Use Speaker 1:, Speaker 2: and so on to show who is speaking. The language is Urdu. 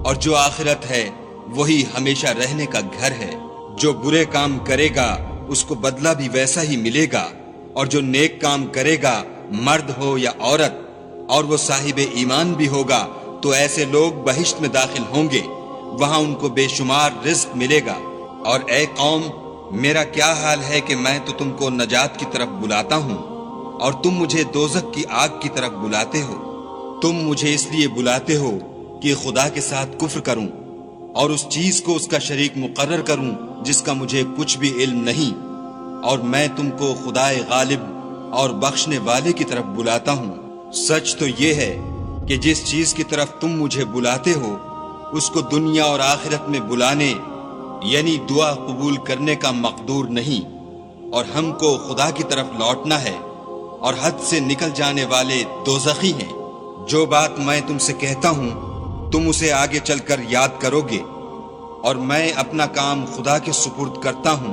Speaker 1: اور جو آخرت ہے وہی ہمیشہ رہنے کا گھر ہے۔ جو برے کام کرے گا اس کو بدلہ بھی ویسا ہی ملے گا، اور جو نیک کام کرے گا مرد ہو یا عورت اور وہ صاحب ایمان بھی ہوگا تو ایسے لوگ بہشت میں داخل ہوں گے، وہاں ان کو بے شمار رزق ملے گا۔ اور اے قوم، میرا کیا حال ہے کہ میں تو تم کو نجات کی طرف بلاتا ہوں اور تم مجھے دوزخ کی آگ کی طرف بلاتے ہو۔ تم مجھے اس لیے بلاتے ہو کہ خدا کے ساتھ کفر کروں اور اس چیز کو اس کا شریک مقرر کروں جس کا مجھے کچھ بھی علم نہیں، اور میں تم کو خدائے غالب اور بخشنے والے کی طرف بلاتا ہوں۔ سچ تو یہ ہے کہ جس چیز کی طرف تم مجھے بلاتے ہو اس کو دنیا اور آخرت میں بلانے یعنی دعا قبول کرنے کا مقدور نہیں، اور ہم کو خدا کی طرف لوٹنا ہے، اور حد سے نکل جانے والے دوزخی ہیں۔ جو بات میں تم سے کہتا ہوں تم اسے آگے چل کر یاد کرو گے، اور میں اپنا کام خدا کے سپرد کرتا ہوں۔